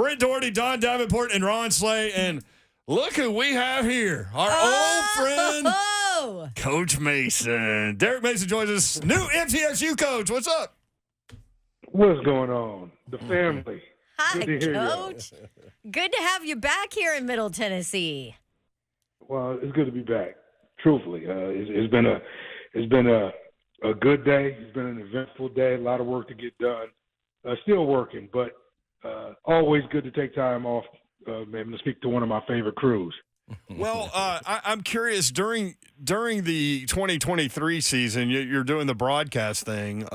Brent Doherty, Don Davenport, and Ron Slay. And look who we have here. Our old friend, Coach Mason. Derek Mason joins us, new MTSU coach. What's up? What's going on? The family. Hi, Good to hear Coach. Good to have you back here in Middle Tennessee. Well, it's good to be back. Truthfully, it's been a good day. It's been an eventful day. A lot of work to get done. Still working, but always good to take time off. Maybe to speak to one of my favorite crews. Well, I'm curious, during the 2023 season, you're doing the broadcast thing,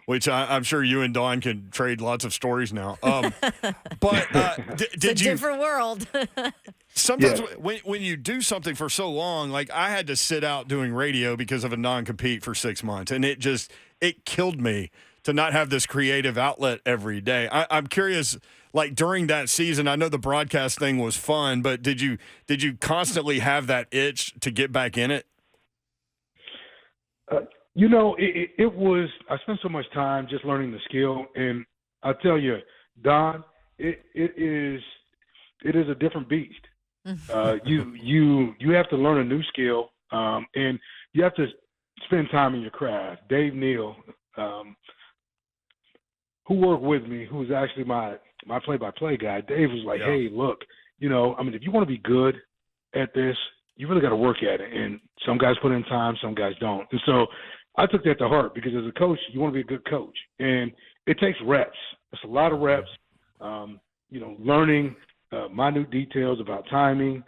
which I'm sure you and Dawn can trade lots of stories now. But did you? Different world. Sometimes when you do something for so long, like I had to sit out doing radio because of a non-compete for 6 months, and it killed me to not have this creative outlet every day. I'm curious, like during that season, I know the broadcast thing was fun, but did you constantly have that itch to get back in it? It was. I spent so much time just learning the skill, and I'll tell you, Don, it is a different beast. You have to learn a new skill, and you have to spend time in your craft. Dave Neal, who worked with me, who was actually my play-by-play guy, Dave was like, hey, look, if you want to be good at this, you really got to work at it. And some guys put in time, some guys don't. And so I took that to heart because as a coach, you want to be a good coach. And it takes reps. It's a lot of reps, learning minute details about timing,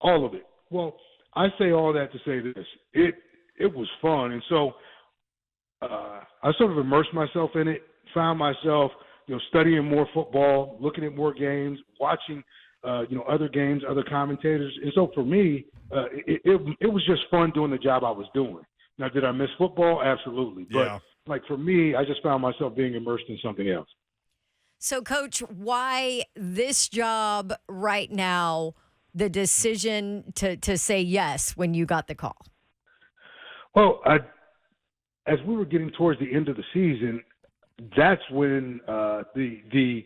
all of it. Well, I say all that to say this. It was fun. And so I sort of immersed myself in it, found myself, studying more football, looking at more games, watching, other games, other commentators. And so for me, it was just fun doing the job I was doing. Now, did I miss football? Absolutely. Yeah. But for me, I just found myself being immersed in something else. So, Coach, why this job right now, the decision to say yes when you got the call? Well, as we were getting towards the end of the season, that's when the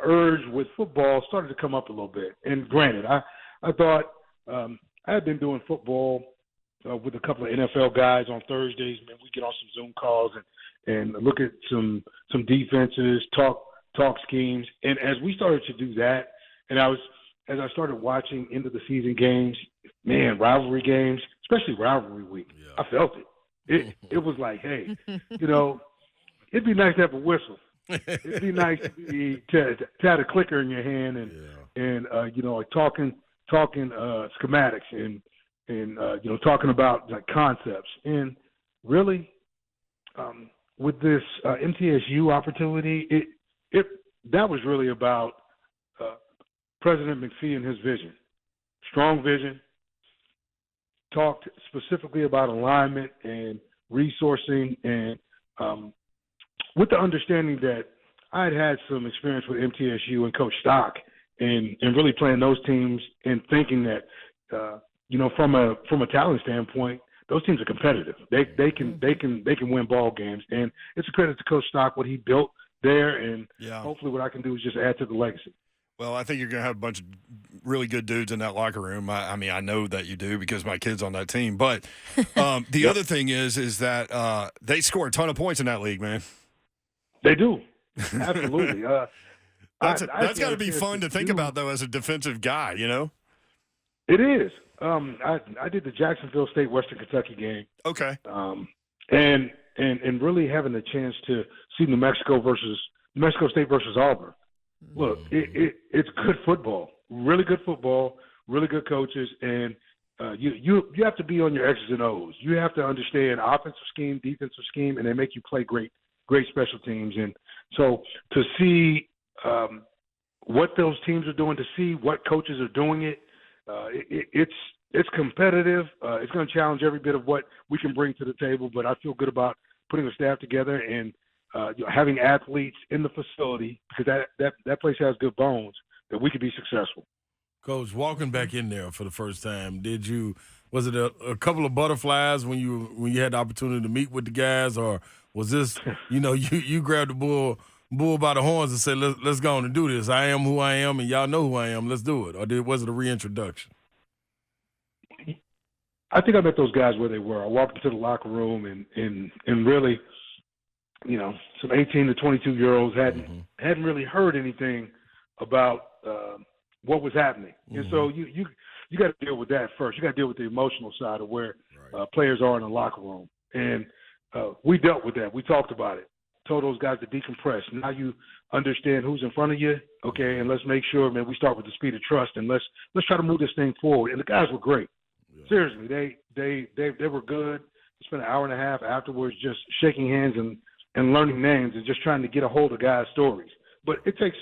urge with football started to come up a little bit. And granted, I thought I had been doing football with a couple of NFL guys on Thursdays. Man, we get on some Zoom calls and look at some defenses, talk schemes. And as we started to do that, and as I started watching end of the season games, man, rivalry games, especially rivalry week, I felt it. It was like, hey, it'd be nice to have a whistle. It'd be nice to have a clicker in your hand and like talking schematics and talking about like concepts. And really, with this MTSU opportunity, that was really about President McPhee and his vision. Strong vision. Talked specifically about alignment and resourcing, and with the understanding that I had some experience with MTSU and Coach Stock, and really playing those teams, and thinking that from a talent standpoint, those teams are competitive. They can win ball games, and it's a credit to Coach Stock what he built there, and hopefully what I can do is just add to the legacy. Well, I think you're going to have a bunch of really good dudes in that locker room. I mean, I know that you do because my kid's on that team. But the other thing is that they score a ton of points in that league, man. They do. Absolutely. That's got to be fun to think about, though, as a defensive guy, It is. I did the Jacksonville State Western Kentucky game. Okay. And really having the chance to see New Mexico State versus Auburn. Look, it's good football, really good coaches, and you have to be on your X's and O's. You have to understand offensive scheme, defensive scheme, and they make you play great special teams. And so to see what those teams are doing, to see what coaches are doing it's competitive. It's going to challenge every bit of what we can bring to the table, but I feel good about putting a staff together and having athletes in the facility, because that place has good bones, that we could be successful. Coach, walking back in there for the first time, was it a couple of butterflies when you had the opportunity to meet with the guys, or was this, you grabbed the bull by the horns and say, let's go on and do this. I am who I am, and y'all know who I am. Let's do it. Or was it a reintroduction? I think I met those guys where they were. I walked into the locker room and really, some 18 to 22-year-olds hadn't really heard anything about what was happening. And so you got to deal with that first. You got to deal with the emotional side of where players are in the locker room. And we dealt with that. We talked about it. Told those guys to decompress. Now you understand who's in front of you, okay, and let's make sure, man, we start with the speed of trust, and let's try to move this thing forward. And the guys were great. Yeah. Seriously, they were good. We spent an hour and a half afterwards just shaking hands and learning names and just trying to get a hold of guys' stories. But it takes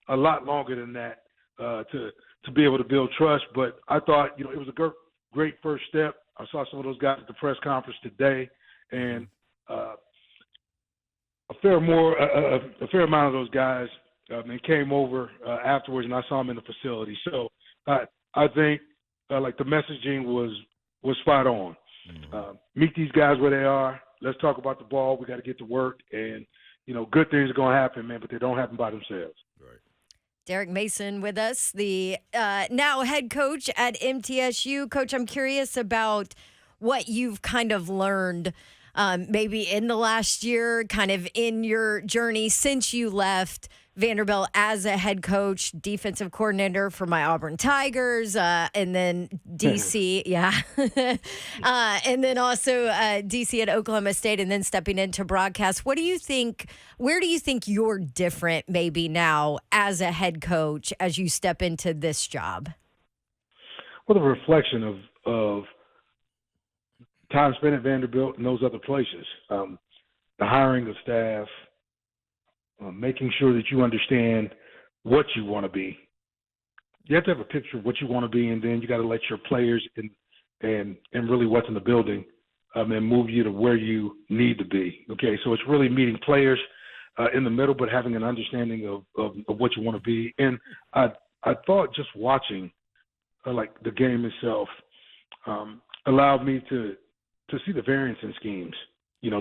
a lot longer than that to be able to build trust. But I thought, it was a great first step. I saw some of those guys at the press conference today, and a fair amount of those guys came over afterwards, and I saw them in the facility. So I think the messaging was spot on. Meet these guys where they are. Let's talk about the ball. We got to get to work, and good things are going to happen, man, but they don't happen by themselves. Right. Derek Mason with us, the now head coach at MTSU. Coach, I'm curious about what you've kind of learned maybe in the last year, kind of in your journey since you left Vanderbilt as a head coach, defensive coordinator for my Auburn Tigers, and then DC, and then also DC at Oklahoma State, and then stepping into broadcast. What do you think? Where do you think you're different maybe now as a head coach as you step into this job? Well, the reflection of time spent at Vanderbilt and those other places, the hiring of staff, making sure that you understand what you want to be. You have to have a picture of what you want to be, and then you got to let your players and really what's in the building and move you to where you need to be. Okay, so it's really meeting players in the middle, but having an understanding of what you want to be. And I thought just watching the game itself allowed me to see the variance in schemes. You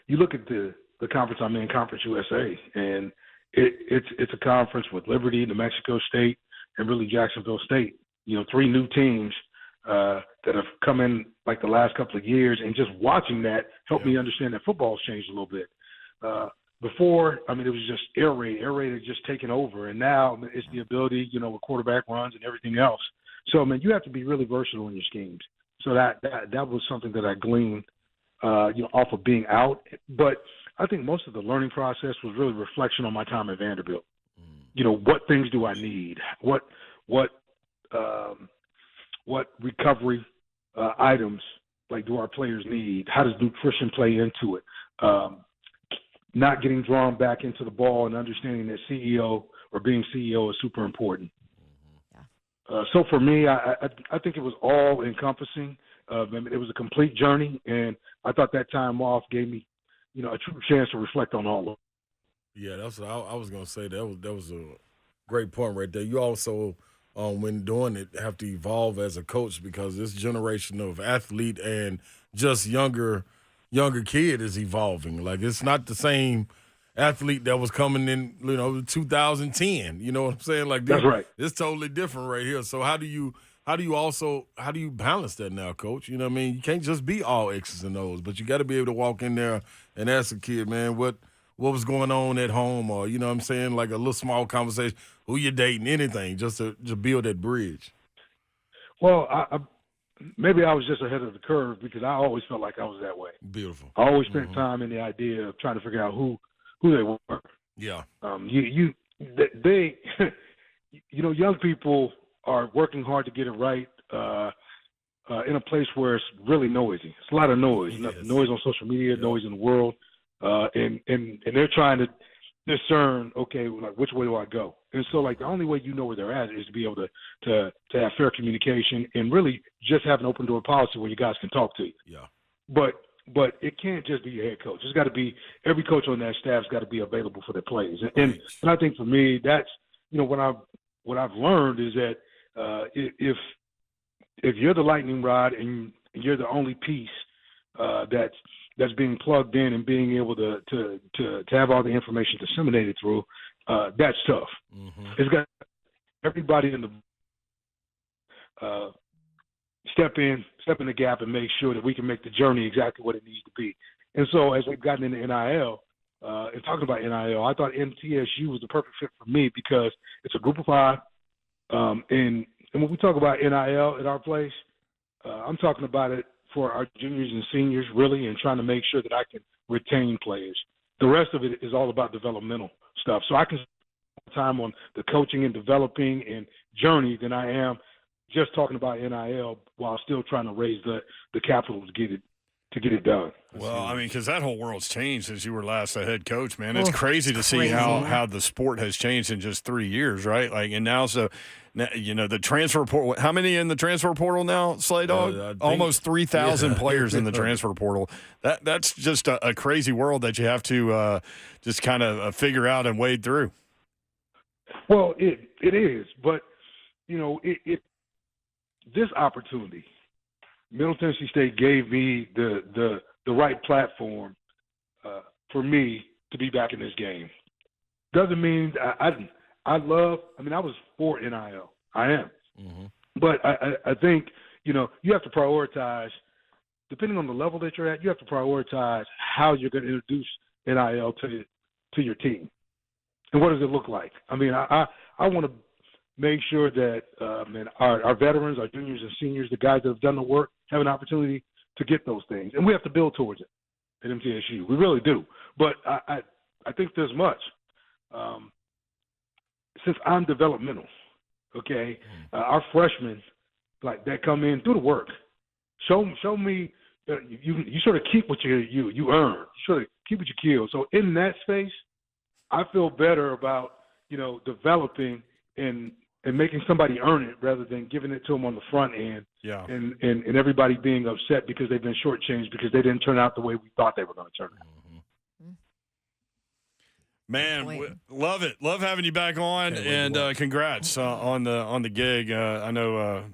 look at the conference I'm in, Conference USA, and it's a conference with Liberty, New Mexico State, and really Jacksonville State. Three new teams that have come in the last couple of years, and just watching that helped me understand that football's changed a little bit. Before, it was just air raid. Air raid had just taken over, and now it's the ability, with quarterback runs and everything else. So, you have to be really versatile in your schemes. So that was something that I gleaned, off of being out. But I think most of the learning process was really reflection on my time at Vanderbilt. What things do I need? What recovery items do our players need? How does nutrition play into it? Not getting drawn back into the ball and understanding that CEO or being CEO is super important. So for me, I think it was all encompassing. It was a complete journey, and I thought that time off gave me, a true chance to reflect on all of it. Yeah, that's what I was going to say. That was a great point right there. You also, when doing it, have to evolve as a coach, because this generation of athlete and just younger kid is evolving. It's not the same athlete that was coming in, 2010. You know what I'm saying? That's right. It's totally different right here. So how do you balance that now, Coach? You know what I mean? You can't just be all X's and O's, but you got to be able to walk in there and ask a kid, man, what was going on at home, or, you know what I'm saying, a little small conversation, who you dating, anything, just to build that bridge. Well, maybe I was just ahead of the curve, because I always felt like I was that way. Beautiful. I always spent time in the idea of trying to figure out who they were. Yeah. They young people are working hard to get it right in a place where it's really noisy. It's a lot of noise. Yes. Noise on social media, noise in the world. And they're trying to discern, okay, which way do I go? And so, the only way you know where they're at is to be able to have fair communication and really just have an open door policy where you guys can talk to you. Yeah. But it can't just be your head coach. It's got to be every coach on that staff's got to be available for their players. And I think for me, that's what I've learned is that if you're the lightning rod and you're the only piece that's that's being plugged in and being able to have all the information disseminated through, that's tough. Mm-hmm. It's got everybody in the step in the gap and make sure that we can make the journey exactly what it needs to be. And so as we've gotten into NIL, and talking about NIL, I thought MTSU was the perfect fit for me because it's a group of 5. And when we talk about NIL at our place, I'm talking about it for our juniors and seniors, really, and trying to make sure that I can retain players. The rest of it is all about developmental stuff. So I can spend more time on the coaching and developing and journey than I am just talking about NIL while still trying to raise the capital to get it done. Well, I mean, because that whole world's changed since you were last a head coach, man. It's crazy to see how the sport has changed in just 3 years, right? Like, and now, the transfer portal. How many in the transfer portal now, Slay Dog? Almost 3,000 players in the transfer portal. That's just a crazy world that you have to just kind of figure out and wade through. Well, it is, but this opportunity, Middle Tennessee State gave me the right platform for me to be back in this game. Doesn't mean I was for NIL. I am. Mm-hmm. But I think, you have to prioritize, depending on the level that you're at, you have to prioritize how you're going to introduce NIL to your team. And what does it look like? I mean, I want to make sure that our veterans, our juniors and seniors, the guys that have done the work, have an opportunity to get those things. And we have to build towards it at MTSU. We really do. But I think there's much. Since I'm developmental, okay, our freshmen, like, that come in, do the work. Show me you sort of keep what you earn. You sort of keep what you kill. So in that space, I feel better about, developing and making somebody earn it rather than giving it to them on the front end. Yeah. And everybody being upset because they've been shortchanged because they didn't turn out the way we thought they were going to turn out. Man, love it. Love having you back on, and congrats on the gig. I know.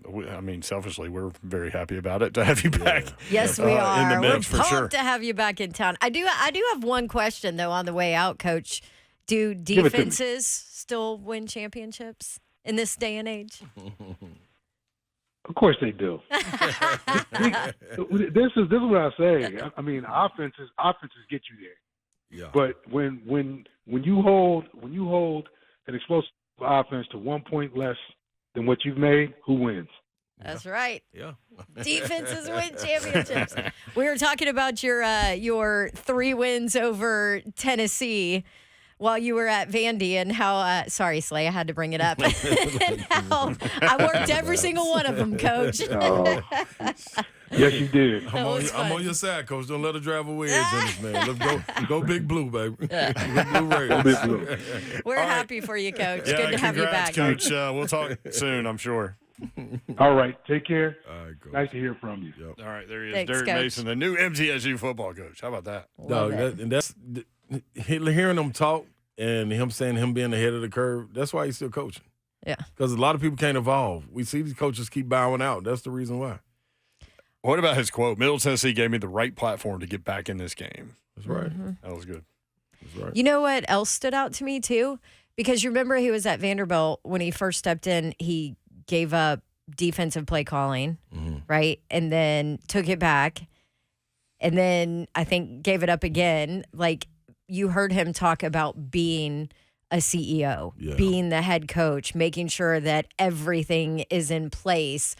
Selfishly, we're very happy about it to have you back. Yes, we are. In the mix, we're for sure. pumped to have you back in town. I do have one question though on the way out, Coach. Do defenses still win championships in this day and age? Of course they do. This is what I say. I mean, offenses get you there. Yeah. But when you hold an explosive offense to 1 point less than what you've made, who wins? That's right. Yeah. Defenses win championships. We were talking about your 3 wins over Tennessee while you were at Vandy, and how sorry, Slay, I had to bring it up. And how I worked every single one of them, Coach. Oh. Yes, you did. I'm on your side, Coach. Don't let her drive away on this, man. Let's go Big Blue, baby. Big Blue Raiders. Big Blue. We're happy for you, Coach. Yeah, good to have you back. Coach. We'll talk soon, I'm sure. All right. Take care. All right, Coach. Nice to hear from you. Yep. All right, there he is, Thanks, Derek Coach. Mason, the new MTSU football coach. How about that? Love it. That's hearing him talk and him saying him being ahead of the curve. That's why he's still coaching. Yeah. Because a lot of people can't evolve. We see these coaches keep bowing out. That's the reason why. What about his quote? Middle Tennessee gave me the right platform to get back in this game. That's right. Mm-hmm. That was good. That's right. You know what else stood out to me too? Because you remember he was at Vanderbilt when he first stepped in, he gave up defensive play calling, right? And then took it back. And then I think gave it up again. Like, you heard him talk about being a CEO, being the head coach, making sure that everything is in place.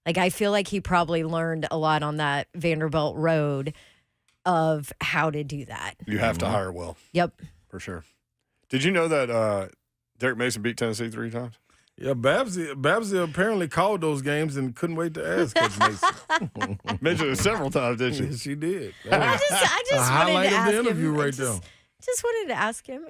Like, I feel like he probably learned a lot on that Vanderbilt road of how to do that. You have to hire well. Yep. For sure. Did you know that Derek Mason beat Tennessee 3 times? Yeah, Babsy apparently called those games and couldn't wait to ask Coach Mason. Mentioned it several times, didn't she? Yes, she did. I just a wanted highlight to of ask the interview him. right there. Just wanted to ask him,